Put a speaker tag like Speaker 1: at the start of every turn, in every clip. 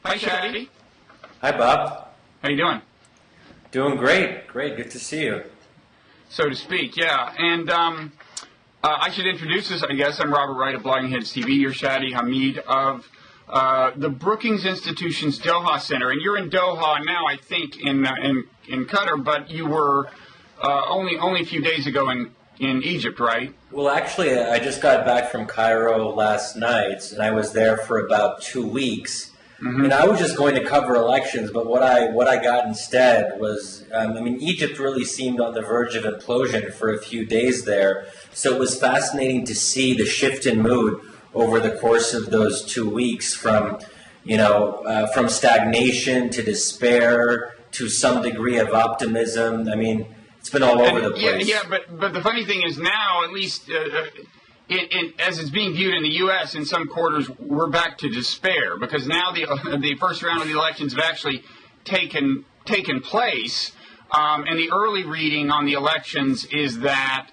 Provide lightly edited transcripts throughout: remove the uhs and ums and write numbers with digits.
Speaker 1: Hi, Shadi.
Speaker 2: Hi, Bob.
Speaker 1: How you doing?
Speaker 2: Doing great. Great. Good to see you.
Speaker 1: So to speak, yeah. And I should introduce this, I guess. I'm Robert Wright of Blogging Heads TV. You're Shadi Hamid of the Brookings Institution's Doha Center. And you're in Doha now, I think, in Qatar, but you were only a few days ago in Egypt, right?
Speaker 2: Well, actually, I just got back from Cairo last night, and I was there for about 2 weeks. Mm-hmm. And I was just going to cover elections, but what I got instead was, Egypt really seemed on the verge of implosion for a few days there. So it was fascinating to see the shift in mood over the course of those 2 weeks, from stagnation to despair to some degree of optimism. I mean, it's been all over the place.
Speaker 1: Yeah, but the funny thing is now, at least as it's being viewed in the U.S., in some quarters, we're back to despair, because now the first round of the elections have actually taken place, and the early reading on the elections is that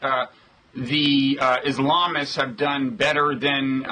Speaker 1: the Islamists have done better than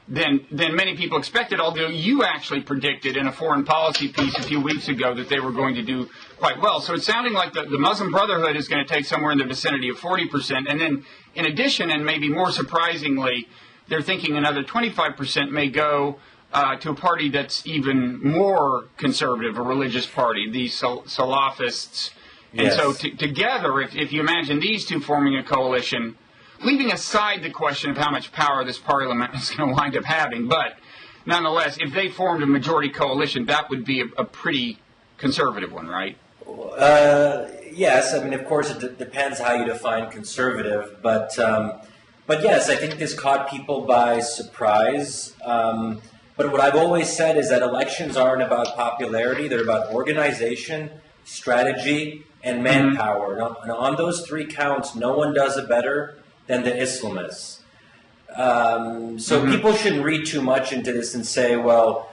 Speaker 1: many people expected, although you actually predicted in a foreign policy piece a few weeks ago that they were going to do quite well. So it's sounding like the Muslim Brotherhood is going to take somewhere in the vicinity of 40%. And then, in addition, and maybe more surprisingly, they're thinking another 25% may go to a party that's even more conservative, a religious party, the Salafists.
Speaker 2: Yes.
Speaker 1: And so together, if you imagine these two forming a coalition, leaving aside the question of how much power this parliament is going to wind up having, but nonetheless, if they formed a majority coalition, that would be a pretty conservative one, right?
Speaker 2: Yes. I mean, of course, it depends how you define conservative, but yes, I think this caught people by surprise. But what I've always said is that elections aren't about popularity; they're about organization, strategy, and manpower. And on those three counts, no one does it better than the Islamists. So people shouldn't read too much into this and say, well,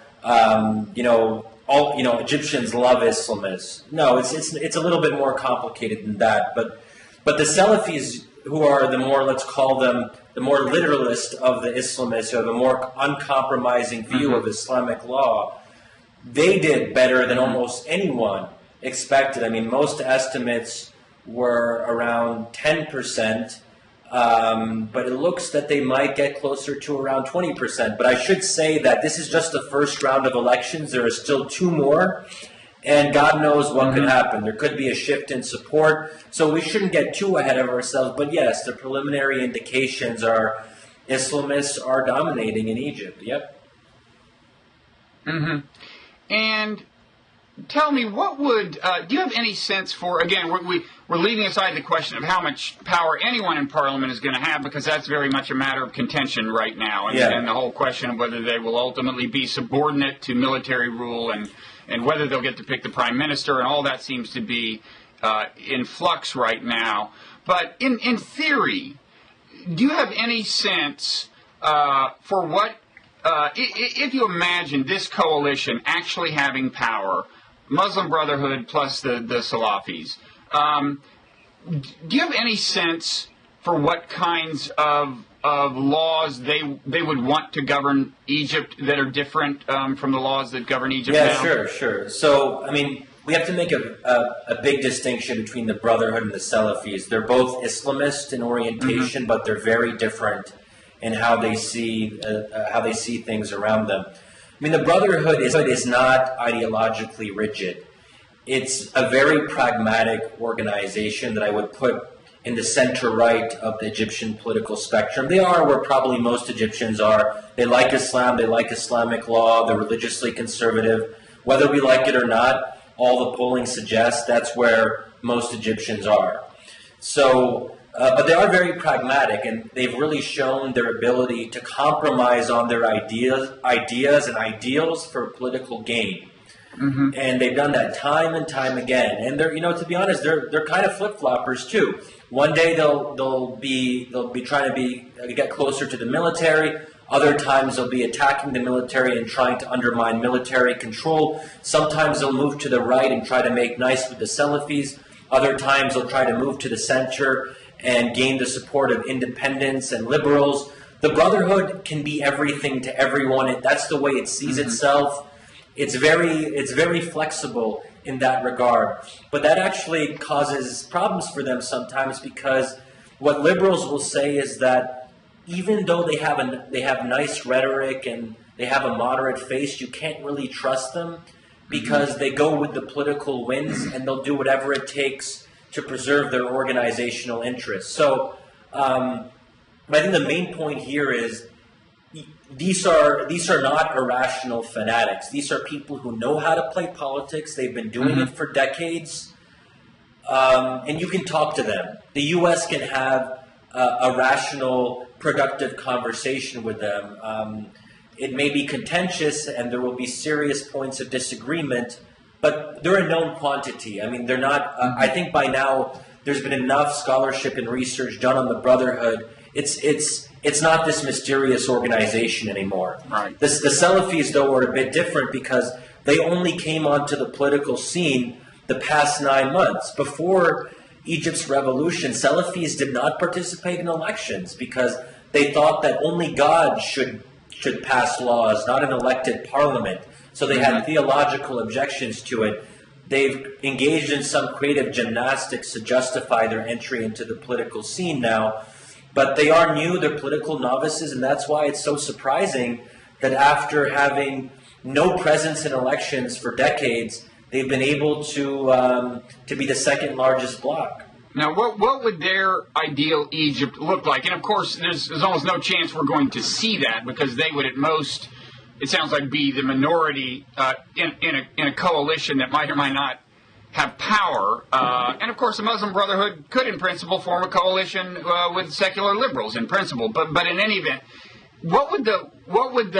Speaker 2: Egyptians love Islamists. No, it's a little bit more complicated than that. But the Salafis, who are the more, let's call them, the more literalist of the Islamists, or the more uncompromising view of Islamic law, they did better than almost anyone expected. I mean, most estimates were around 10%. But it looks that they might get closer to around 20%. But I should say that this is just the first round of elections. There are still 2 more, and God knows what could happen. There could be a shift in support, so we shouldn't get too ahead of ourselves. But yes, the preliminary indications are Islamists are dominating in Egypt. Yep.
Speaker 1: And tell me, what would do you have any sense for? Again, we're leaving aside the question of how much power anyone in Parliament is going to have, because that's very much a matter of contention right now, and the whole question of whether they will ultimately be subordinate to military rule, and whether they'll get to pick the prime minister, and all that seems to be in flux right now. But in theory, do you have any sense for what, if you imagine this coalition actually having power, Muslim Brotherhood plus the Salafis, do you have any sense for what kinds of laws they would want to govern Egypt that are different from the laws that govern Egypt now?
Speaker 2: Yeah, sure. So, I mean, we have to make a big distinction between the Brotherhood and the Salafis. They're both Islamist in orientation, but they're very different in how they see things around them. I mean, the Brotherhood is not ideologically rigid. It's a very pragmatic organization that I would put in the center-right of the Egyptian political spectrum. They are where probably most Egyptians are. They like Islam, they like Islamic law, they're religiously conservative. Whether we like it or not, all the polling suggests that's where most Egyptians are. So, but they are very pragmatic, and they've really shown their ability to compromise on their ideas and ideals for political gain. And they've done that time and time again. And they're, to be honest, they're kind of flip-floppers too. One day they'll be trying to get closer to the military. Other times they'll be attacking the military and trying to undermine military control. Sometimes they'll move to the right and try to make nice with the Salafis. Other times they'll try to move to the center and gain the support of independents and liberals. The Brotherhood can be everything to everyone. That's the way it sees itself. it's very flexible in that regard. But that actually causes problems for them sometimes, because what liberals will say is that even though they have nice rhetoric and they have a moderate face, you can't really trust them, because they go with the political winds and they'll do whatever it takes to preserve their organizational interests. So I think the main point here is these are not irrational fanatics. These are people who know how to play politics. They've been doing it for decades, and you can talk to them. The U.S. can have a rational, productive conversation with them. It may be contentious, and there will be serious points of disagreement, but they're a known quantity. I mean, they're not. I think by now there's been enough scholarship and research done on the Brotherhood. It's not this mysterious organization anymore.
Speaker 1: Right.
Speaker 2: The Salafis, though, are a bit different, because they only came onto the political scene the past 9 months. Before Egypt's revolution, Salafis did not participate in elections because they thought that only God should pass laws, not an elected parliament. So they had theological objections to it. They've engaged in some creative gymnastics to justify their entry into the political scene now. But they are new, they're political novices, and that's why it's so surprising that after having no presence in elections for decades, they've been able to be the second largest bloc.
Speaker 1: Now, what would their ideal Egypt look like? And of course, there's almost no chance we're going to see that, because they would at most, it sounds like, be the minority in a coalition that might or might not have power. And of course, the Muslim Brotherhood could, in principle, form a coalition with secular liberals, in principle. But in any event, what would the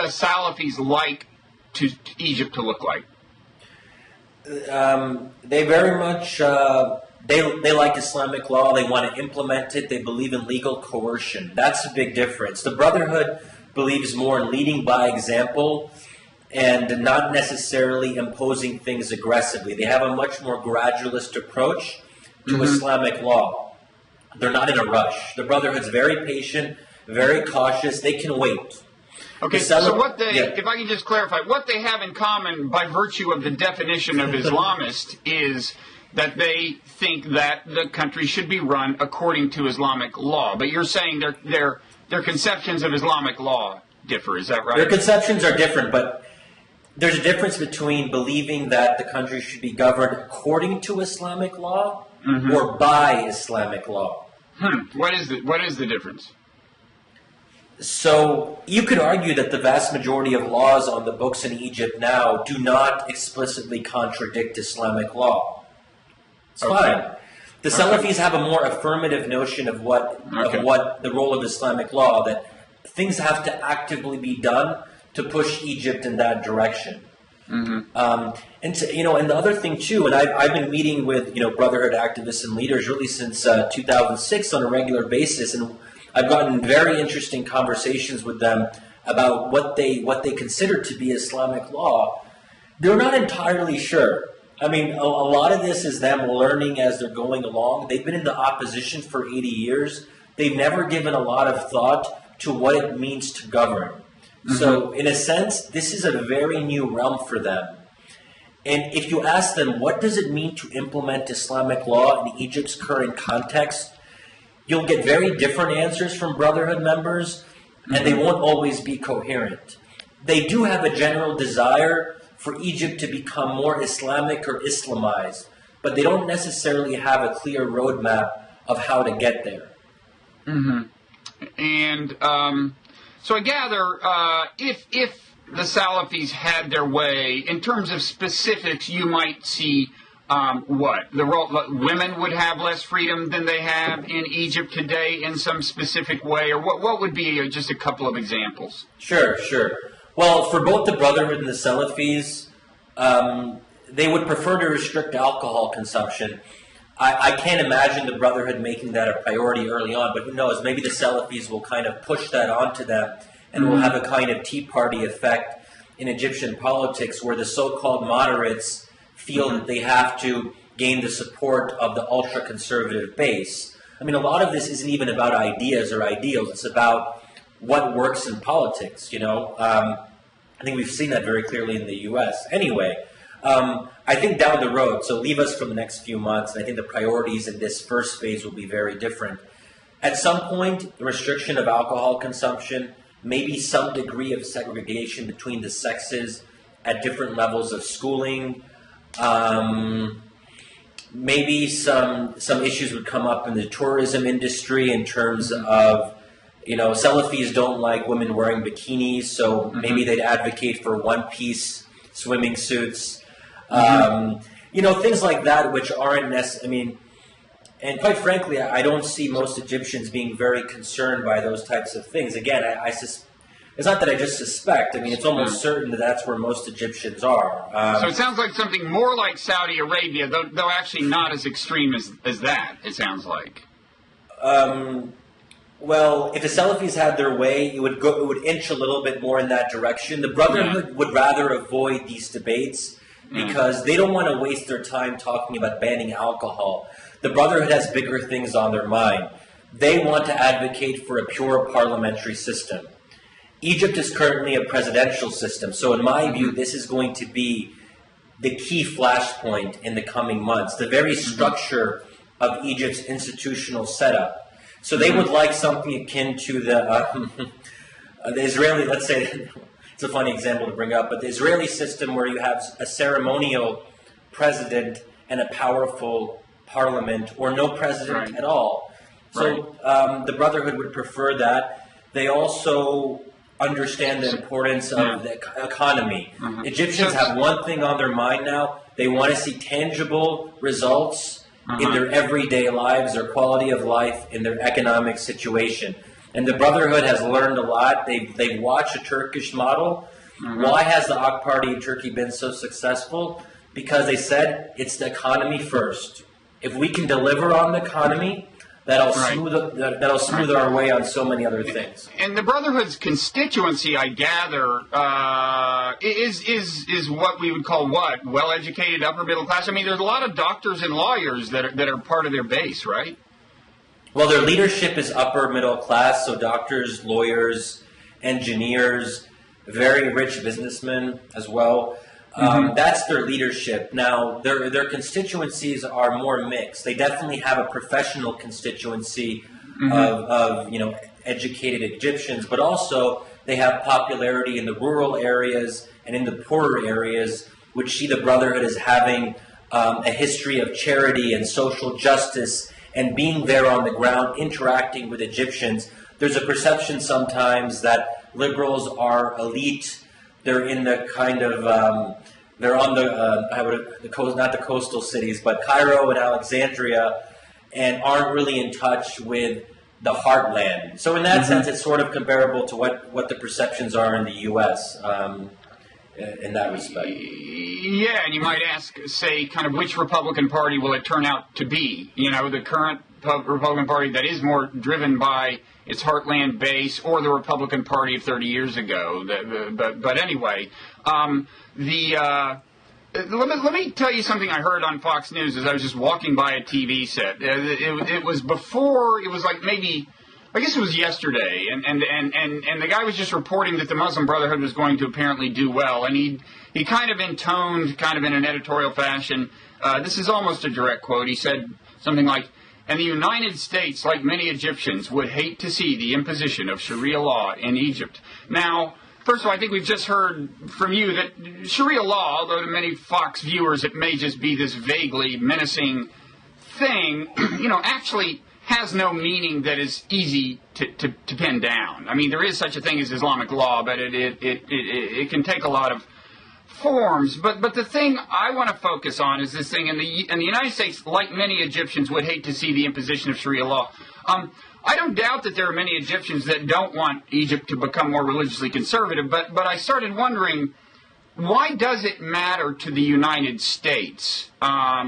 Speaker 1: Salafis like to Egypt to look like?
Speaker 2: They very much. They like Islamic law. They want to implement it. They believe in legal coercion. That's a big difference. The Brotherhood believes more in leading by example and not necessarily imposing things aggressively. They have a much more gradualist approach to Islamic law. They're not in a rush. The Brotherhood's very patient, very cautious. They can wait.
Speaker 1: Okay, so what they, if I can just clarify, what they have in common by virtue of the definition of Islamist is that they think that the country should be run according to Islamic law. But you're saying their conceptions of Islamic law differ, is that right?
Speaker 2: Their conceptions are different, but there's a difference between believing that the country should be governed according to Islamic law or by Islamic law.
Speaker 1: What is the difference?
Speaker 2: So you could argue that the vast majority of laws on the books in Egypt now do not explicitly contradict Islamic law. It's fine. The Salafis have a more affirmative notion of what the role of Islamic law, that things have to actively be done to push Egypt in that direction. And the other thing too, and I've been meeting with Brotherhood activists and leaders really since 2006 on a regular basis, and I've gotten very interesting conversations with them about what they consider to be Islamic law. They're not entirely sure. I mean, a lot of this is them learning as they're going along. They've been in the opposition for 80 years. They've never given a lot of thought to what it means to govern. So, in a sense, this is a very new realm for them. And if you ask them, what does it mean to implement Islamic law in Egypt's current context, you'll get very different answers from Brotherhood members, and they won't always be coherent. They do have a general desire for Egypt to become more Islamic or Islamized, but they don't necessarily have a clear roadmap of how to get there.
Speaker 1: And so I gather if the Salafis had their way, in terms of specifics, you might see women would have less freedom than they have in Egypt today in some specific way, or what would be just a couple of examples?
Speaker 2: Sure. Well, for both the Brotherhood and the Salafis, they would prefer to restrict alcohol consumption. I can't imagine the Brotherhood making that a priority early on, but who knows? Maybe the Salafis will kind of push that onto them, and will have a kind of Tea Party effect in Egyptian politics, where the so-called moderates feel that they have to gain the support of the ultra-conservative base. I mean, a lot of this isn't even about ideas or ideals. It's about what works in politics, I think we've seen that very clearly in the U.S. Anyway, I think down the road, so leave us for the next few months, and I think the priorities in this first phase will be very different. At some point, the restriction of alcohol consumption, maybe some degree of segregation between the sexes at different levels of schooling, maybe some issues would come up in the tourism industry in terms of, Salafis don't like women wearing bikinis, so maybe they'd advocate for one-piece swimming suits. Things like that, which aren't necessarily, and quite frankly, I don't see most Egyptians being very concerned by those types of things. Again, it's not that I just suspect. It's almost certain that that's where most Egyptians are.
Speaker 1: So it sounds like something more like Saudi Arabia, though actually not as extreme as that, it sounds like.
Speaker 2: Well, if the Salafis had their way, it would inch a little bit more in that direction. The Brotherhood would rather avoid these debates because they don't want to waste their time talking about banning alcohol. The Brotherhood has bigger things on their mind. They want to advocate for a pure parliamentary system. Egypt is currently a presidential system, so in my view, this is going to be the key flashpoint in the coming months, the very structure of Egypt's institutional setup. So they would like something akin to the Israeli, let's say, it's a funny example to bring up, but the Israeli system where you have a ceremonial president and a powerful parliament, or no president at all. So the Brotherhood would prefer that. They also understand the importance of the economy. Egyptians have one thing on their mind now. They want to see tangible results in their everyday lives, their quality of life, in their economic situation. And the Brotherhood has learned a lot. They've watched a Turkish model. Why has the AK Party in Turkey been so successful? Because they said it's the economy first. If we can deliver on the economy, that'll smooth our way on so many other things.
Speaker 1: And the Brotherhood's constituency, I gather, is what we would call well-educated, upper middle class. There's a lot of doctors and lawyers that are part of their base, right?
Speaker 2: Well, their leadership is upper middle class, so doctors, lawyers, engineers, very rich businessmen as well. That's their leadership. Now, their constituencies are more mixed. They definitely have a professional constituency of educated Egyptians, but also they have popularity in the rural areas and in the poorer areas, which see the Brotherhood as having a history of charity and social justice and being there on the ground, interacting with Egyptians. There's a perception sometimes that liberals are elite. They're in the kind of, they're on the coast, not the coastal cities, but Cairo and Alexandria, and aren't really in touch with the heartland. So in that sense, it's sort of comparable to what the perceptions are in the U.S. In that respect.
Speaker 1: Yeah, and you might ask, say, kind of which Republican Party will it turn out to be? The current Republican Party that is more driven by its heartland base, or the Republican Party of 30 years ago. But anyway, let me tell you something I heard on Fox News as I was just walking by a TV set. It was before, it was like maybe, I guess it was yesterday, and the guy was just reporting that the Muslim Brotherhood was going to apparently do well, and he kind of intoned, kind of in an editorial fashion, this is almost a direct quote, he said something like, "And the United States, like many Egyptians, would hate to see the imposition of Sharia law in Egypt." Now, first of all, I think we've just heard from you that Sharia law, although to many Fox viewers it may just be this vaguely menacing thing, actually has no meaning that is easy to pin down. There is such a thing as Islamic law, but it can take a lot of forms. But the thing I want to focus on is this thing, and the United States, like many Egyptians, would hate to see the imposition of Sharia law. I don't doubt that there are many Egyptians that don't want Egypt to become more religiously conservative, but I started wondering, why does it matter to the United States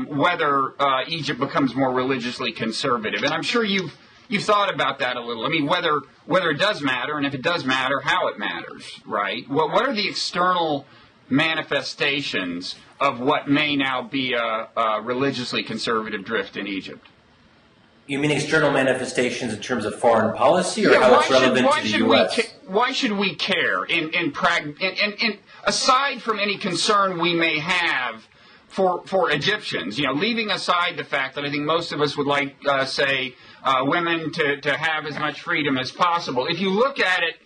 Speaker 1: whether Egypt becomes more religiously conservative? And I'm sure you've thought about that a little. Whether it does matter, and if it does matter, how it matters, right? What are the external manifestations of what may now be a religiously conservative drift in Egypt?
Speaker 2: You mean external manifestations in terms of foreign policy, or how it's relevant to the U.S.?
Speaker 1: why should we care aside from any concern we may have for Egyptians, leaving aside the fact that I think most of us would like, say, women to have as much freedom as possible. If you look at it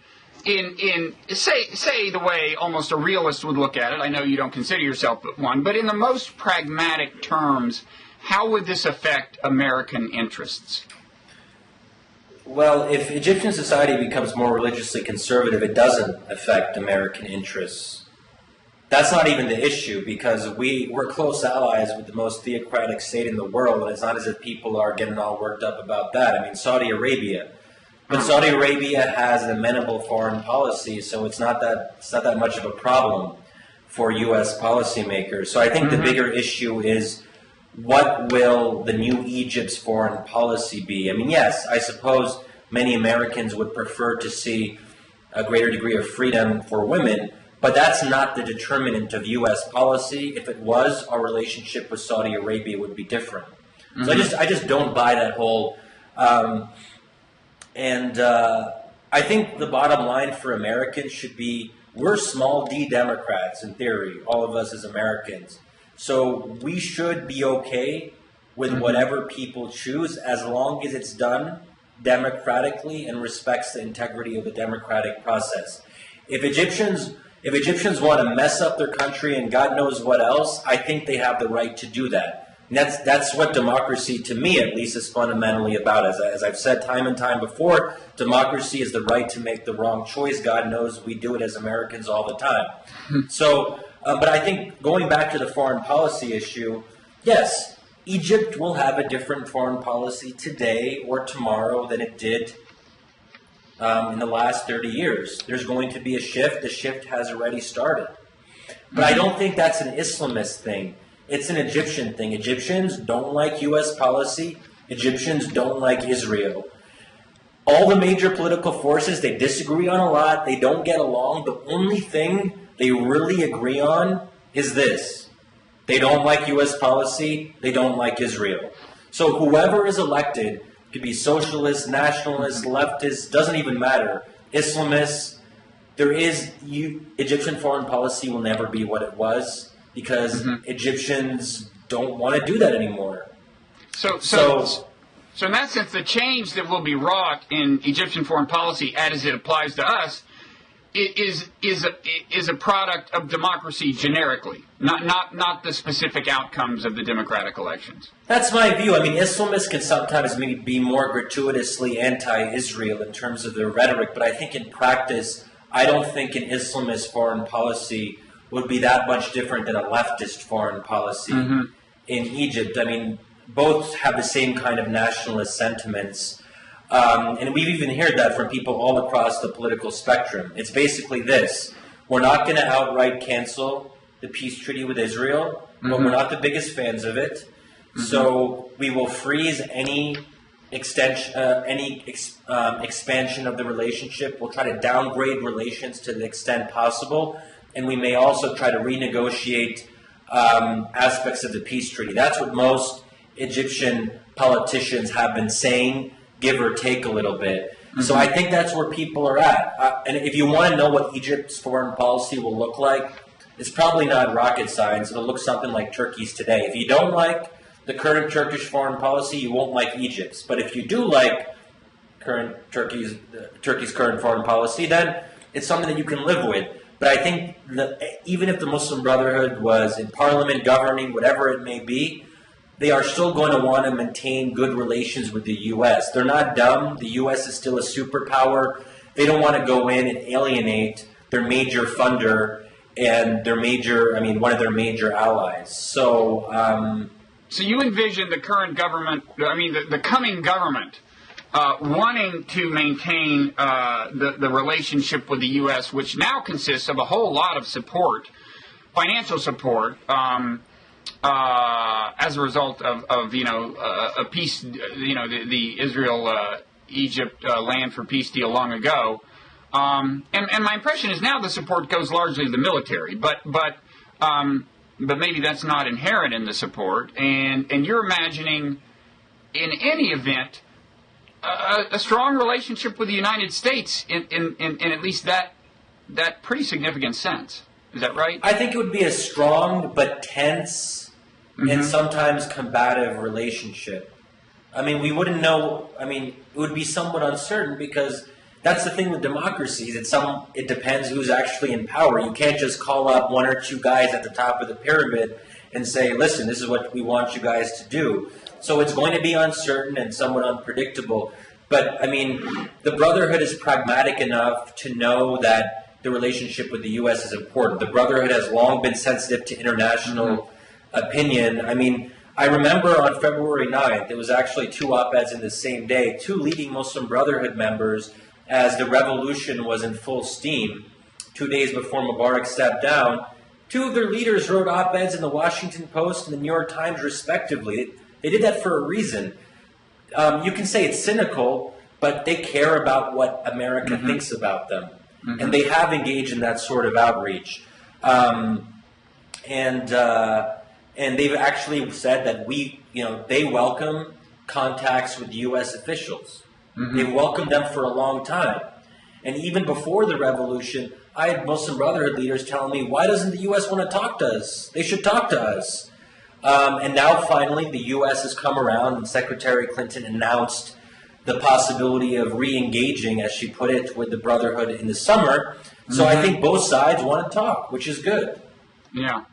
Speaker 1: in say the way almost a realist would look at it, I know you don't consider yourself one, but in the most pragmatic terms, how would this affect American interests?
Speaker 2: Well, if Egyptian society becomes more religiously conservative, it doesn't affect American interests. That's not even the issue, because we're close allies with the most theocratic state in the world, and it's not as if people are getting all worked up about that. I mean, Saudi Arabia. But Saudi Arabia has an amenable foreign policy, so it's not that much of a problem for U.S. policymakers. So I think the bigger issue is, what will the new Egypt's foreign policy be? I mean, yes, I suppose many Americans would prefer to see a greater degree of freedom for women, but that's not the determinant of U.S. policy. If it was, our relationship with Saudi Arabia would be different. So I just don't buy that whole. I think the bottom line for Americans should be, we're small d Democrats in theory, all of us as Americans. So we should be okay with whatever people choose, as long as it's done democratically and respects the integrity of the democratic process. If Egyptians want to mess up their country and God knows what else, I think they have the right to do that. And that's what democracy, to me at least, is fundamentally about. As I've said time and time before, democracy is the right to make the wrong choice. God knows we do it as Americans all the time. So, but I think going back to the foreign policy issue, yes, Egypt will have a different foreign policy today or tomorrow than it did in the last 30 years. There's going to be a shift. The shift has already started. But I don't think that's an Islamist thing. It's an Egyptian thing. Egyptians don't like U.S. policy. Egyptians don't like Israel. All the major political forces, they disagree on a lot. They don't get along. The only thing they really agree on is this. They don't like U.S. policy. They don't like Israel. So whoever is elected, could be socialist, nationalist, leftist, doesn't even matter. Islamists, Egyptian foreign policy will never be what it was, because Egyptians don't want to do that anymore. So in that sense, the change that will be wrought in Egyptian foreign policy, as it applies to us, is a product of democracy generically, not the specific outcomes of the democratic elections. That's my view. I mean, Islamists can sometimes maybe be more gratuitously anti-Israel in terms of their rhetoric, but I think in practice, I don't think an Islamist foreign policy would be that much different than a leftist foreign policy in Egypt. I mean, both have the same kind of nationalist sentiments. And we've even heard that from people all across the political spectrum. It's basically this. We're not going to outright cancel the peace treaty with Israel, but we're not the biggest fans of it. So we will freeze any expansion of the relationship. We'll try to downgrade relations to the extent possible. And we may also try to renegotiate aspects of the peace treaty. That's what most Egyptian politicians have been saying, give or take a little bit. So I think that's where people are at. And if you want to know what Egypt's foreign policy will look like, it's probably not rocket science. It'll look something like Turkey's today. If you don't like the current Turkish foreign policy, you won't like Egypt's. But if you do like Turkey's current foreign policy, then it's something that you can live with. But I think even if the Muslim Brotherhood was in parliament, governing, whatever it may be, they are still going to want to maintain good relations with the U.S. They're not dumb. The U.S. is still a superpower. They don't want to go in and alienate their major funder and one of their major allies. So
Speaker 1: you envision the current government, the coming government, wanting to maintain the relationship with the U.S., which now consists of a whole lot of support, financial support, as a result of a peace, the Israel-Egypt land for peace deal long ago. And my impression is now the support goes largely to the military, but maybe that's not inherent in the support. And you're imagining, in any event, a strong relationship with the United States in at least that pretty significant sense. Is that right?
Speaker 2: I think it would be a strong but tense and sometimes combative relationship. I mean, we wouldn't know. I mean, it would be somewhat uncertain because that's the thing with democracies. It depends who's actually in power. You can't just call up one or two guys at the top of the pyramid and say, listen, this is what we want you guys to do. So it's going to be uncertain and somewhat unpredictable. But, I mean, the Brotherhood is pragmatic enough to know that the relationship with the U.S. is important. The Brotherhood has long been sensitive to international opinion. I mean, I remember on February 9th, it was actually 2 op-eds in the same day, 2 leading Muslim Brotherhood members, as the revolution was in full steam, 2 days before Mubarak stepped down, 2 of their leaders wrote op-eds in the Washington Post and the New York Times, respectively. They did that for a reason. You can say it's cynical, but they care about what America thinks about them. And they have engaged in that sort of outreach. And they've actually said that they welcome contacts with U.S. officials. They've welcomed them for a long time. And even before the revolution, I had Muslim Brotherhood leaders telling me, why doesn't the U.S. want to talk to us? They should talk to us. And now finally the U.S. has come around and Secretary Clinton announced the possibility of re-engaging, as she put it, with the Brotherhood in the summer. So I think both sides want to talk, which is good.
Speaker 1: Yeah.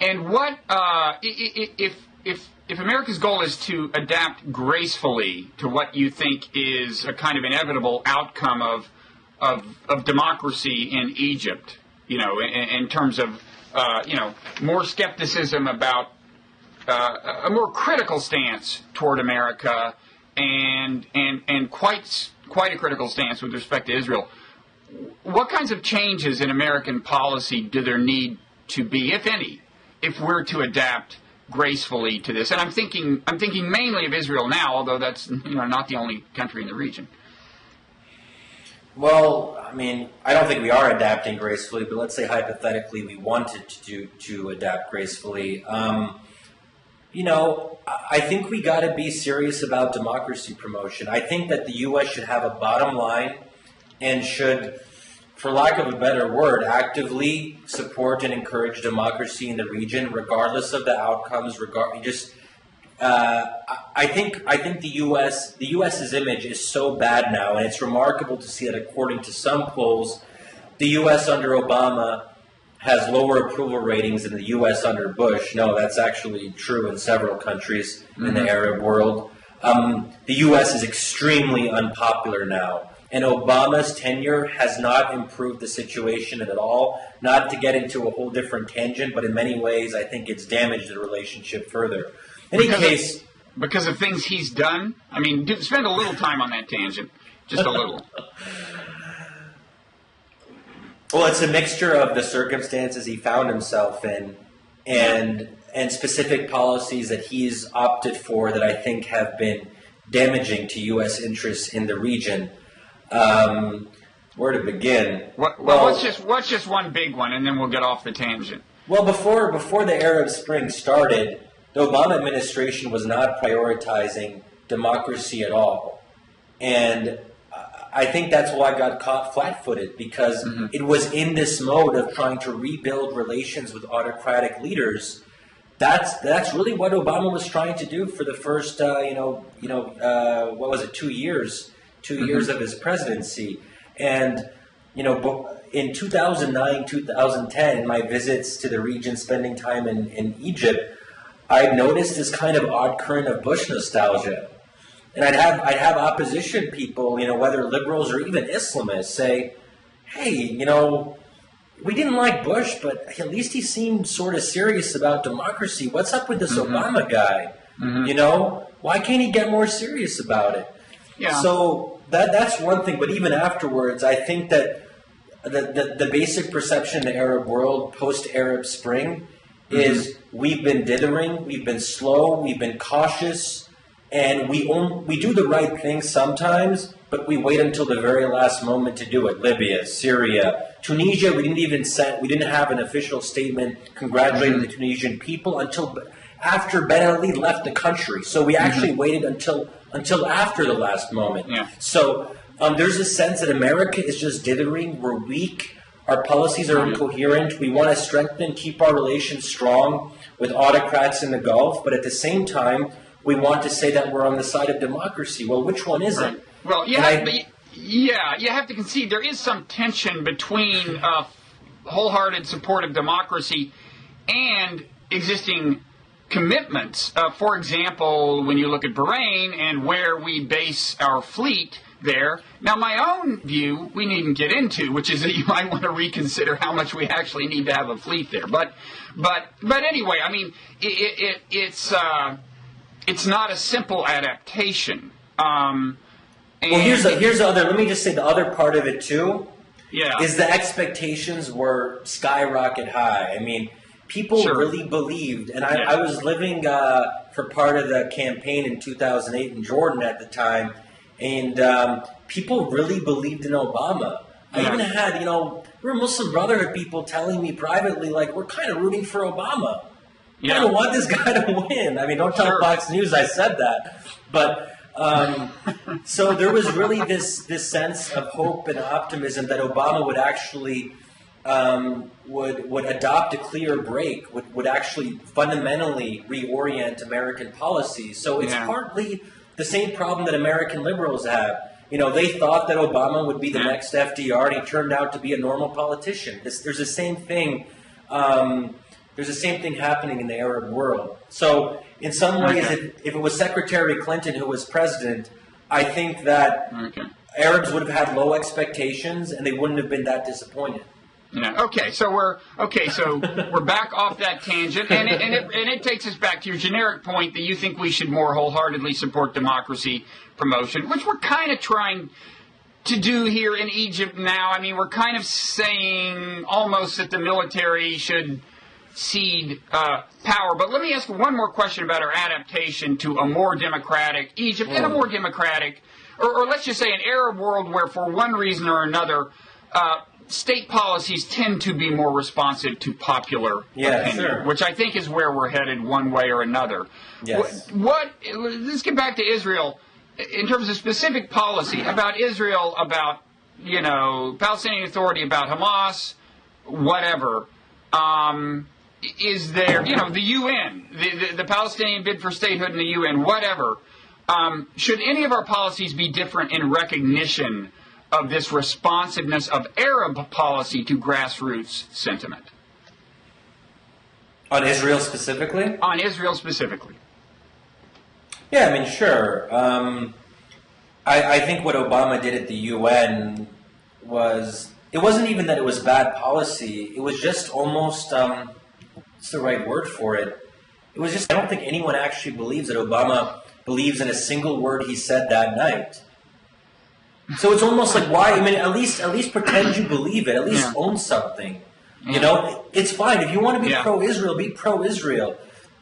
Speaker 1: And what if America's goal is to adapt gracefully to what you think is a kind of inevitable outcome of democracy in Egypt, in terms of more skepticism about a more critical stance toward America and quite a critical stance with respect to Israel, what kinds of changes in American policy do there need to be, if any, if we're to adapt gracefully to this? And I'm thinking mainly of Israel now, although that's not the only country in the region.
Speaker 2: Well, I mean, I don't think we are adapting gracefully, but let's say hypothetically we wanted to adapt gracefully. I think we got to be serious about democracy promotion. I think that the U.S. should have a bottom line and should, for lack of a better word, actively support and encourage democracy in the region, regardless of the outcomes. I think the U.S.'s image is so bad now, and it's remarkable to see that according to some polls, the U.S. under Obama has lower approval ratings than the U.S. under Bush. No, that's actually true in several countries in the Arab world. The U.S. is extremely unpopular now. And Obama's tenure has not improved the situation at all. Not to get into a whole different tangent, but in many ways, I think it's damaged the relationship further.
Speaker 1: Because of things he's done? I mean, spend a little time on that tangent. Just a little.
Speaker 2: Well, it's a mixture of the circumstances he found himself in and specific policies that he's opted for that I think have been damaging to U.S. interests in the region. Where to begin?
Speaker 1: What's just one big one, and then we'll get off the tangent.
Speaker 2: Well, before the Arab Spring started, the Obama administration was not prioritizing democracy at all. And I think that's why I got caught flat-footed, because it was in this mode of trying to rebuild relations with autocratic leaders. That's really what Obama was trying to do for the first, 2 years? 2 years of his presidency. And, in 2009, 2010, in my visits to the region, spending time in Egypt, I noticed this kind of odd current of Bush nostalgia. And I'd have opposition people, whether liberals or even Islamists, say, hey, we didn't like Bush, but at least he seemed sort of serious about democracy. What's up with this Obama guy? Why can't he get more serious about it? Yeah. So that's one thing. But even afterwards, I think that the basic perception in the Arab world post-Arab Spring is we've been dithering, we've been slow, we've been cautious, and we do the right thing sometimes, but we wait until the very last moment to do it. Libya, Syria, Tunisia, we didn't have an official statement congratulating the Tunisian people until after Ben Ali left the country. So we actually waited until after the last moment.
Speaker 1: Yeah.
Speaker 2: So there's a sense that America is just dithering. We're weak. Our policies are incoherent. We want to strengthen, keep our relations strong with autocrats in the Gulf, but at the same time, we want to say that we're on the side of democracy. Well, which one is it?
Speaker 1: Well, you have to concede there is some tension between wholehearted support of democracy and existing commitments. For example, when you look at Bahrain and where we base our fleet there. Now, my own view, we needn't get into, which is that you might want to reconsider how much we actually need to have a fleet there. But anyway, I mean, it's not a simple adaptation. Well,
Speaker 2: here's the other. Let me just say the other part of it too.
Speaker 1: Yeah.
Speaker 2: Is the expectations were skyrocket high. I mean, people really believed, and I was living for part of the campaign in 2008 in Jordan at the time. And people really believed in Obama. I even had, there were Muslim Brotherhood people telling me privately, like, we're kind of rooting for Obama. I don't want this guy to win. I mean, don't tell Fox News I said that. But so there was really this sense of hope and optimism that Obama would actually would adopt a clear break, would actually fundamentally reorient American policies. So it's partly the same problem that American liberals have. They thought that Obama would be the next FDR, and he turned out to be a normal politician. There's the same thing. There's the same thing happening in the Arab world. So, in some ways, if it was Secretary Clinton who was president, I think that Arabs would have had low expectations, and they wouldn't have been that disappointed.
Speaker 1: Yeah. Okay. So we're back off that tangent, and it takes us back to your generic point that you think we should more wholeheartedly support democracy promotion, which we're kind of trying to do here in Egypt now. I mean, we're kind of saying almost that the military should cede power. But let me ask one more question about our adaptation to a more democratic Egypt and a more democratic, or let's just say an Arab world where, for one reason or another, state policies tend to be more responsive to popular opinion, which I think is where we're headed one way or another.
Speaker 2: Yes.
Speaker 1: Let's get back to Israel in terms of specific policy about Israel, about, Palestinian Authority, about Hamas, whatever. Is there, the UN, the Palestinian bid for statehood in the UN, whatever. Should any of our policies be different in recognition of this responsiveness of Arab policy to grassroots sentiment?
Speaker 2: On Israel specifically?
Speaker 1: On Israel specifically.
Speaker 2: Yeah, I mean, sure. I think what Obama did at the UN it wasn't even that it was bad policy. It was just almost, what's the right word for it? It was just, I don't think anyone actually believes that Obama believes in a single word he said that night. So it's almost like, why? I mean, at least pretend you believe it. At least own something. It's fine if you want to be pro-Israel, be pro-Israel,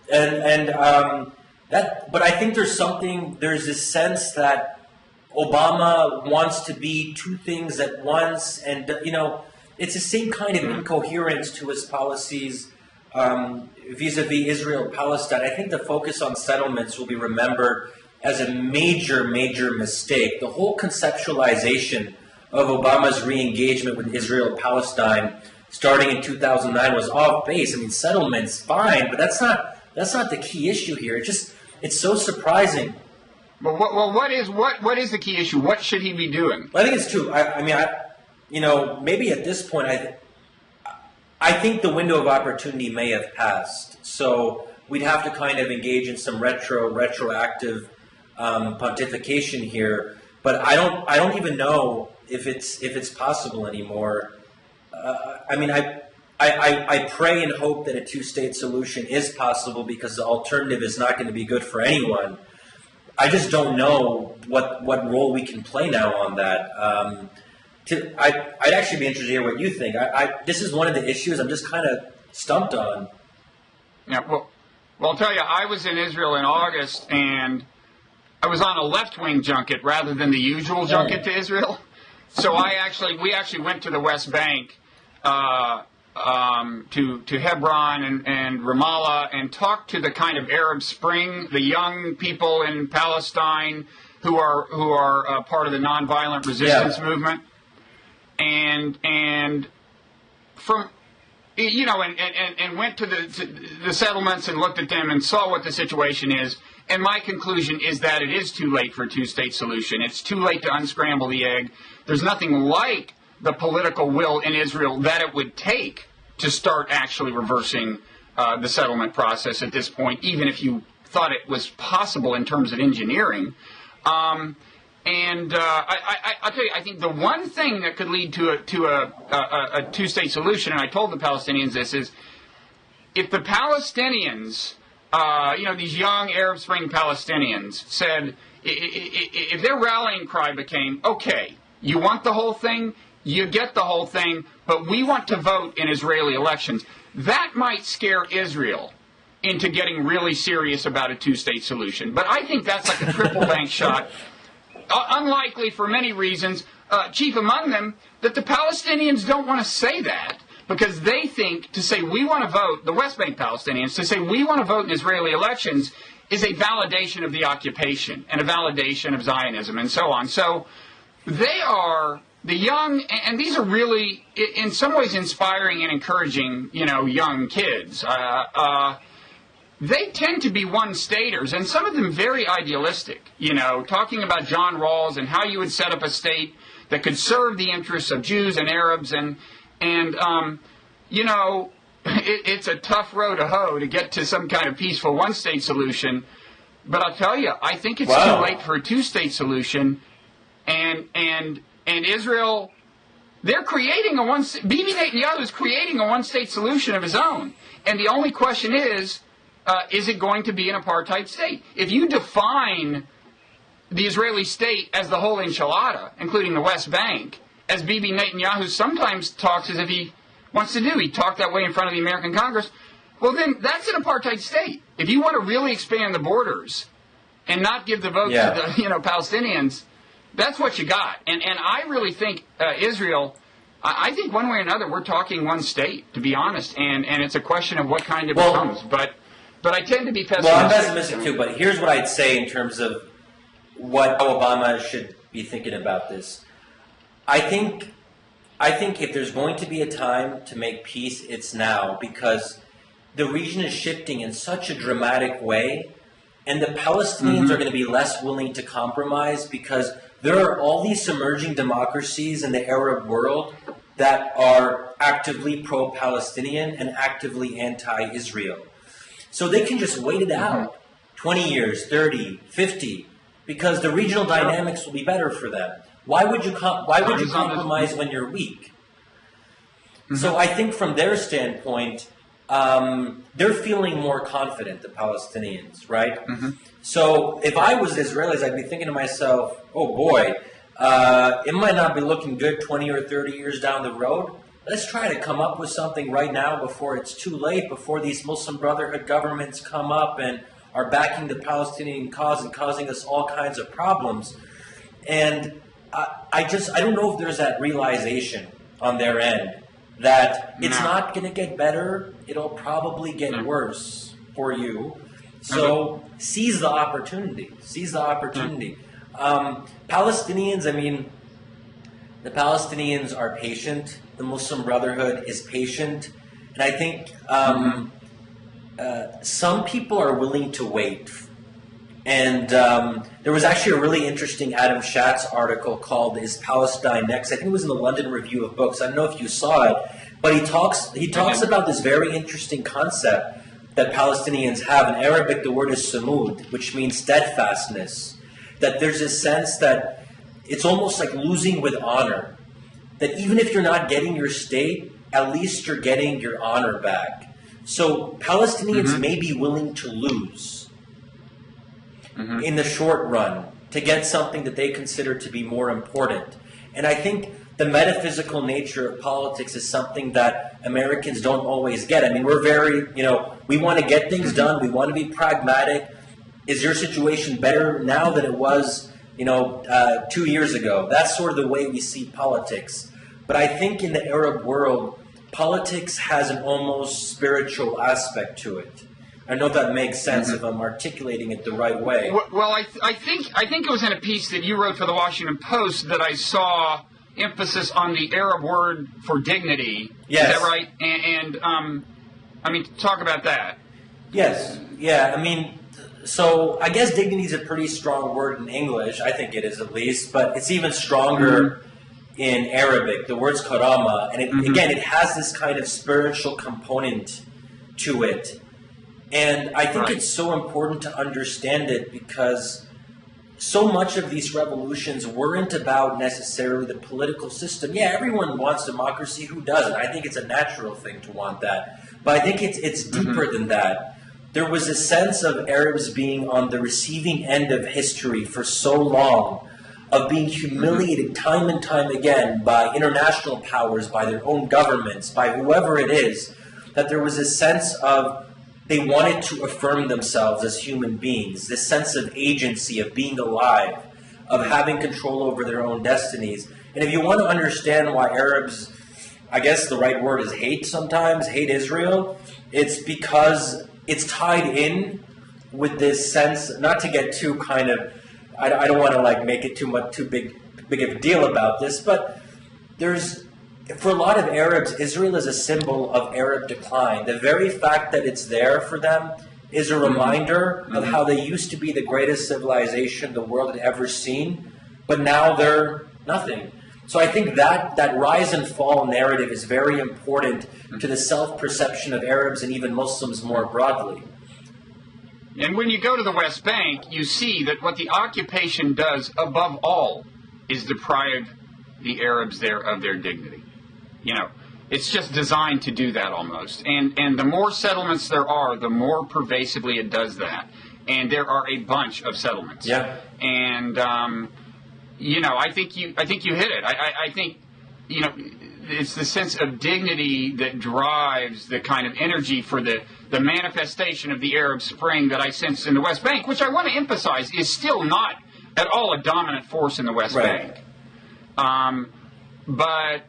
Speaker 2: but I think there's this sense that Obama wants to be two things at once, and it's the same kind of incoherence to his policies vis-a-vis Israel and Palestine. I think the focus on settlements will be remembered as a major, major mistake. The whole conceptualization of Obama's re-engagement with Israel and Palestine starting in 2009 was off base. I mean, settlements, fine, but that's not the key issue here. It's so surprising.
Speaker 1: Well, what is the key issue? What should he be doing?
Speaker 2: Well, I think it's two. Maybe at this point, I think the window of opportunity may have passed. So we'd have to kind of engage in some retroactive pontification here. But I don't even know if it's possible anymore. I pray and hope that a two-state solution is possible, because the alternative is not going to be good for anyone. I just don't know what role we can play now on that. I'd actually be interested to hear what you think. This is one of the issues I'm just kind of stumped on.
Speaker 1: Yeah, well, I'll tell you, I was in Israel in August, and I was on a left-wing junket rather than the usual junket to Israel. So we actually went to the West Bank, to Hebron and Ramallah and talk to the kind of Arab Spring, the young people in Palestine who are part of the nonviolent resistance movement, and from and went to the settlements and looked at them and saw what the situation is. And my conclusion is that it is too late for a two-state solution. It's too late to unscramble the egg. There's nothing like the political will in Israel that it would take to start actually reversing the settlement process at this point, even if you thought it was possible in terms of engineering. I'll tell you, I think the one thing that could lead to a two-state solution, and I told the Palestinians this, is if the Palestinians, these young Arab Spring Palestinians said, if their rallying cry became, okay, you want the whole thing, you get the whole thing, but we want to vote in Israeli elections, that might scare Israel into getting really serious about a two-state solution. But I think that's like a triple bank shot. Unlikely for many reasons, chief among them, that the Palestinians don't want to say that because they think to say we want to vote, the West Bank Palestinians, to say we want to vote in Israeli elections is a validation of the occupation and a validation of Zionism and so on. So they are the young, and these are really, in some ways, inspiring and encouraging, young kids. They tend to be one-staters, and some of them very idealistic, talking about John Rawls and how you would set up a state that could serve the interests of Jews and Arabs, and it's a tough row to hoe to get to some kind of peaceful one-state solution, but I'll tell you, I think it's too late for a two-state solution, and Israel, they're creating Bibi Netanyahu is creating a one-state solution of his own, and the only question is it going to be an apartheid state? If you define the Israeli state as the whole enchilada, including the West Bank, as Bibi Netanyahu sometimes talks as if he wants to do, he talked that way in front of the American Congress, well then that's an apartheid state. If you want to really expand the borders and not give the vote to the Palestinians, that's what you got. And I really think Israel, I think one way or another we're talking one state, to be honest, and it's a question of what kind it becomes. But I tend to be pessimistic.
Speaker 2: Well, I'm pessimistic too, but here's what I'd say in terms of how Obama should be thinking about this. I think if there's going to be a time to make peace, it's now, because the region is shifting in such a dramatic way, and the Palestinians are going to be less willing to compromise because there are all these emerging democracies in the Arab world that are actively pro-Palestinian and actively anti-Israel. So they can just wait it out, 20 years, 30, 50, because the regional dynamics will be better for them. Why would you compromise when you're weak? So I think from their standpoint, they're feeling more confident, the Palestinians, right? So if I was Israelis, I'd be thinking to myself, oh boy, it might not be looking good 20 or 30 years down the road. Let's try to come up with something right now before it's too late, before these Muslim Brotherhood governments come up and are backing the Palestinian cause and causing us all kinds of problems. And I don't know if there's that realization on their end that it's not going to get better, it'll probably get worse for you. So seize the opportunity. Seize the opportunity. Palestinians, the Palestinians are patient. The Muslim Brotherhood is patient. And I think some people are willing to wait. And there was actually a really interesting Adam Schatz article called "Is Palestine Next?" I think it was in the London Review of Books. I don't know if you saw it, but he talks about this very interesting concept that Palestinians have. In Arabic, the word is samud, which means steadfastness. That there's a sense that it's almost like losing with honor. That even if you're not getting your state, at least you're getting your honor back. So Palestinians may be willing to lose in the short run to get something that they consider to be more important. And I think the metaphysical nature of politics is something that Americans don't always get. We're very, we want to get things done. We want to be pragmatic. Is your situation better now than it was, 2 years ago? That's sort of the way we see politics. But I think in the Arab world, politics has an almost spiritual aspect to it. I don't know if that makes sense, if I'm articulating it the right way.
Speaker 1: Well, I think it was in a piece that you wrote for the Washington Post that I saw emphasis on the Arab word for dignity.
Speaker 2: Yes.
Speaker 1: Is that right? And I mean, talk about that.
Speaker 2: Yes. Yeah. I mean, so I guess dignity is a pretty strong word in English. I think it is, at least, but it's even stronger in Arabic. The word's karama, and again, it has this kind of spiritual component to it. And I think it's so important to understand it because so much of these revolutions weren't about necessarily the political system. Yeah, everyone wants democracy. Who doesn't? I think it's a natural thing to want that. But I think it's deeper than that. There was a sense of Arabs being on the receiving end of history for so long, of being humiliated time and time again by international powers, by their own governments, by whoever it is, that there was a sense of they wanted to affirm themselves as human beings, this sense of agency, of being alive, of having control over their own destinies. And if you want to understand why Arabs, I guess the right word is hate sometimes, hate Israel, it's because it's tied in with this sense, not to get too kind of, I don't want to like make it too big of a deal about this, but for a lot of Arabs, Israel is a symbol of Arab decline. The very fact that it's there for them is a reminder of how they used to be the greatest civilization the world had ever seen, but now they're nothing. So I think that rise and fall narrative is very important to the self-perception of Arabs and even Muslims more broadly.
Speaker 1: And when you go to the West Bank, you see that what the occupation does above all is deprive the Arabs there of their dignity. You know, it's just designed to do that almost. And the more settlements there are, the more pervasively it does that. And there are a bunch of settlements.
Speaker 2: Yeah.
Speaker 1: And you know, I think you hit it. I think, you know, it's the sense of dignity that drives the kind of energy for the manifestation of the Arab Spring that I sense in the West Bank, which I want to emphasize is still not at all a dominant force in the West Bank. But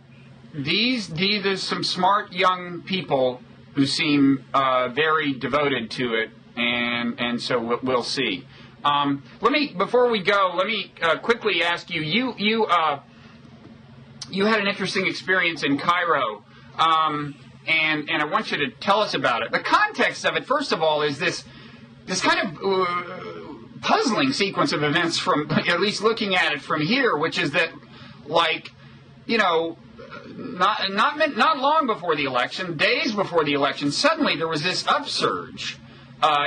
Speaker 1: there's some smart young people who seem very devoted to it, and so we'll see. Before we go, let me quickly ask you. You had an interesting experience in Cairo, and I want you to tell us about it. The context of it, first of all, is this kind of puzzling sequence of events from, at least looking at it from here, which is that, like, you know, not long before the election, days before the election, suddenly there was this upsurge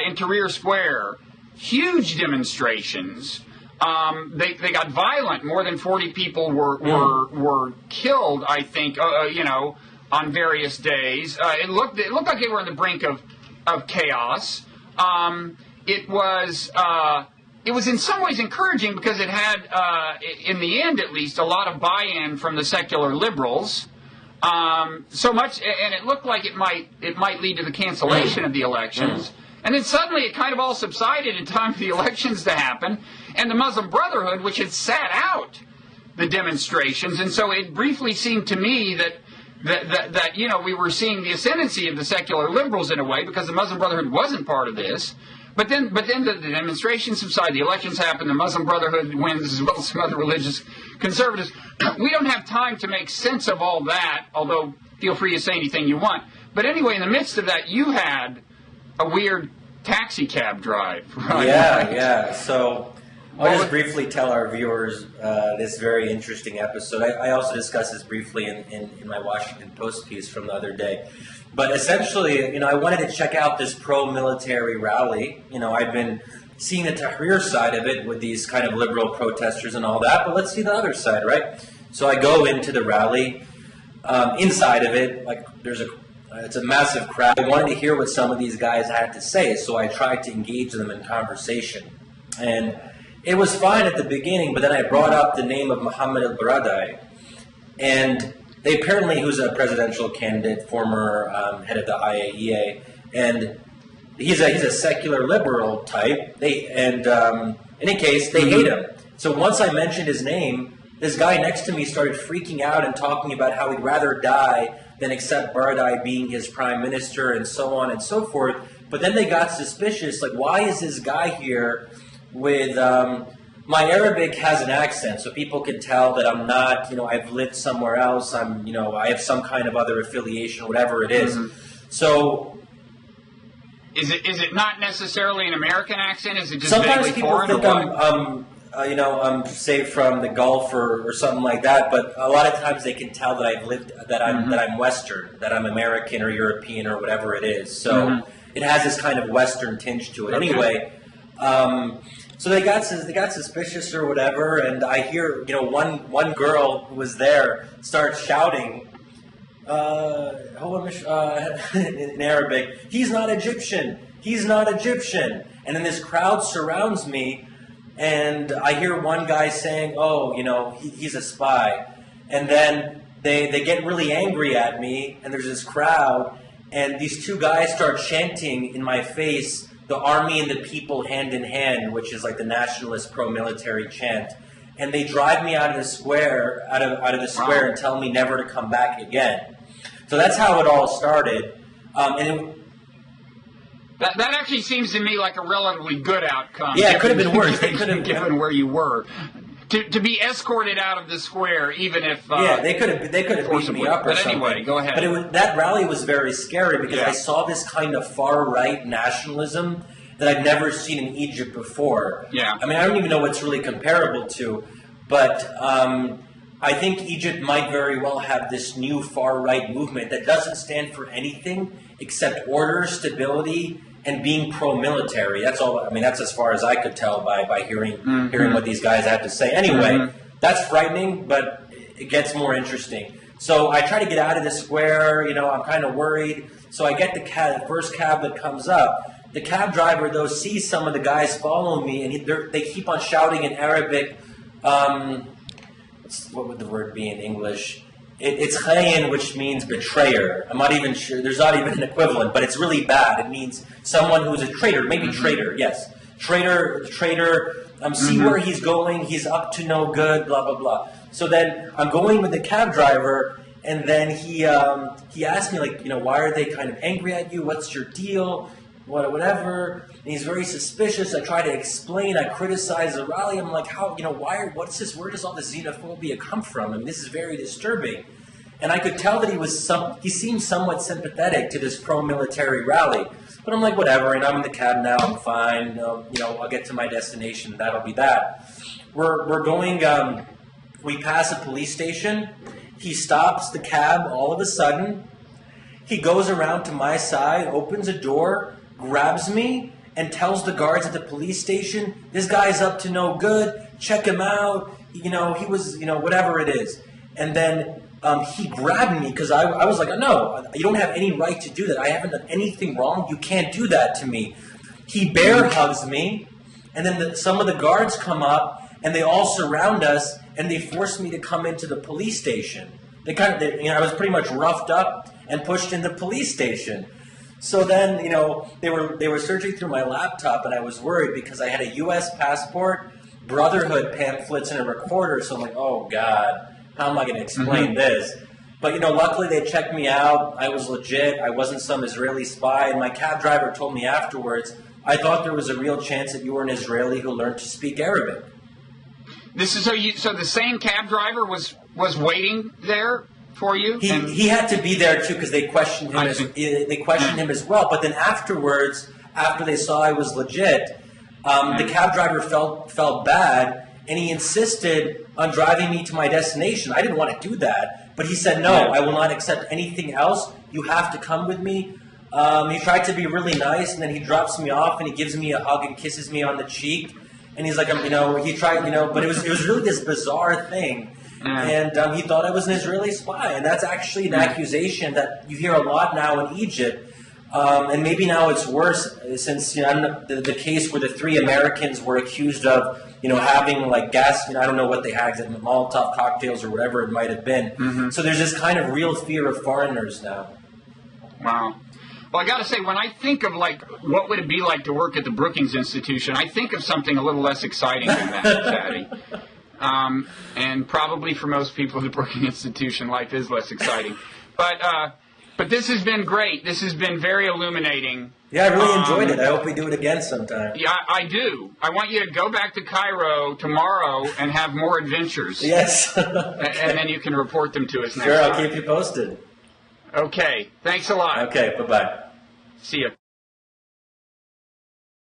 Speaker 1: in Tahrir Square. Huge demonstrations. They got violent. More than 40 people were killed, I think, you know, on various days. It looked like they were on the brink of chaos. It was in some ways encouraging because it had, in the end at least, a lot of buy-in from the secular liberals. So much, and it looked like it might lead to the cancellation of the elections. And then suddenly it kind of all subsided in time for the elections to happen, and the Muslim Brotherhood, which had sat out the demonstrations, and so it briefly seemed to me that you know, we were seeing the ascendancy of the secular liberals in a way, because the Muslim Brotherhood wasn't part of this. But then the demonstrations subside, the elections happen, the Muslim Brotherhood wins, as well as some other religious conservatives. We don't have time to make sense of all that, although feel free to say anything you want. But anyway, in the midst of that, you had a weird taxi cab drive, right?
Speaker 2: Yeah. So I'll just briefly tell our viewers this very interesting episode. I also discussed this briefly in my Washington Post piece from the other day. But essentially, you know, I wanted to check out this pro-military rally. You know, I'd been seeing the Tahrir side of it with these kind of liberal protesters and all that, but let's see the other side, right? So I go into the rally. Inside of it, like, it's a massive crowd. I wanted to hear what some of these guys had to say, so I tried to engage them in conversation. And it was fine at the beginning, but then I brought up the name of Mohammed al-Baradei. And they apparently, who's a presidential candidate, former head of the IAEA, and he's a secular liberal type. In any case, they hate him. So once I mentioned his name, this guy next to me started freaking out and talking about how he'd rather die then accept Baradei being his prime minister, and so on and so forth. But then they got suspicious, like, why is this guy here with, my Arabic has an accent, so people can tell that I'm not, I've lived somewhere else, I have some kind of other affiliation, whatever it is. So...
Speaker 1: Is it not necessarily an American accent? Is it just
Speaker 2: sometimes
Speaker 1: vaguely
Speaker 2: people
Speaker 1: foreign?
Speaker 2: think I'm say from the Gulf or something like that, but a lot of times they can tell that I've lived, that I'm Western, that I'm American or European or whatever it is. So it has this kind of Western tinge to it. Okay. Anyway, so they got suspicious or whatever, and I hear one girl who was there start shouting. In Arabic, he's not Egyptian, he's not Egyptian. And then this crowd surrounds me, and I hear one guy saying, he's a spy. And then they get really angry at me, and there's this crowd, and these two guys start chanting in my face, the army and the people hand in hand, which is like the nationalist pro-military chant. And they drive me out of the square, and tell me never to come back again. So that's how it all started.
Speaker 1: That actually seems to me like a relatively good outcome.
Speaker 2: Yeah, it could have been worse. They could have
Speaker 1: given where you were. To be escorted out of the square, even if
Speaker 2: they could have beaten me up or something.
Speaker 1: But anyway, go ahead.
Speaker 2: But that rally was very scary because I saw this kind of far right nationalism that I'd never seen in Egypt before.
Speaker 1: Yeah.
Speaker 2: I mean, I don't even know what's really comparable to, but I think Egypt might very well have this new far right movement that doesn't stand for anything except order, stability, and being pro-military. That's all. I mean, that's as far as I could tell by hearing what these guys had to say. Anyway, that's frightening, but it gets more interesting. So I try to get out of the square. I'm kind of worried. So I get the first cab that comes up. The cab driver, though, sees some of the guys following me, and they keep on shouting in Arabic. What would the word be in English? It's khayin, which means betrayer. I'm not even sure. There's not even an equivalent, but it's really bad. It means someone who's a traitor. Maybe traitor, yes. Traitor. See where he's going. He's up to no good, blah, blah, blah. So then I'm going with the cab driver, and then he asked me, like, why are they kind of angry at you? What's your deal? Whatever. And he's very suspicious. I try to explain. I criticize the rally. I'm like, what's this? Where does all this xenophobia come from? I mean, this is very disturbing. And I could tell that he seemed somewhat sympathetic to this pro-military rally. But I'm like, whatever. And I'm in the cab now. I'm fine. I'll get to my destination. That'll be that. We're going, we pass a police station. He stops the cab all of a sudden. He goes around to my side, opens a door, grabs me, and tells the guards at the police station, this guy's up to no good, check him out, he was, whatever it is. And then he grabbed me because I was like, no, you don't have any right to do that. I haven't done anything wrong. You can't do that to me. He bear hugs me, and then some of the guards come up, and they all surround us, and they force me to come into the police station. I was pretty much roughed up and pushed in the police station. So then, they were searching through my laptop, and I was worried because I had a U.S. passport, Brotherhood pamphlets, and a recorder. So I'm like, oh, God, how am I going to explain this? But, luckily they checked me out. I was legit. I wasn't some Israeli spy. And my cab driver told me afterwards, I thought there was a real chance that you were an Israeli who learned to speak Arabic.
Speaker 1: This is so the same cab driver was waiting there for you?
Speaker 2: He had to be there too because they questioned him. Him as well. But then afterwards, after they saw I was legit, the cab driver felt bad, and he insisted on driving me to my destination. I didn't want to do that, but he said, "No, I will not accept anything else. You have to come with me." He tried to be really nice, and then he drops me off, and he gives me a hug and kisses me on the cheek. And he's like, he tried, but it was really this bizarre thing. And he thought I was an Israeli spy. And that's actually an accusation that you hear a lot now in Egypt. And maybe now it's worse since the case where the 3 Americans were accused of, having like gas, I don't know what they had, Molotov cocktails or whatever it might have been. So there's this kind of real fear of foreigners now.
Speaker 1: Wow. Well, I got to say, when I think of, what would it be like to work at the Brookings Institution, I think of something a little less exciting than that, Shadi. And probably for most people, the Brookings Institution life is less exciting. But this has been great. This has been very illuminating.
Speaker 2: Yeah, I really enjoyed it. I hope we do it again sometime.
Speaker 1: Yeah, I do. I want you to go back to Cairo tomorrow and have more adventures.
Speaker 2: Yes.
Speaker 1: And then you can report them to us next
Speaker 2: Sure,
Speaker 1: time.
Speaker 2: I'll keep you posted.
Speaker 1: Okay. Thanks a lot.
Speaker 2: Okay, bye-bye.
Speaker 1: See you.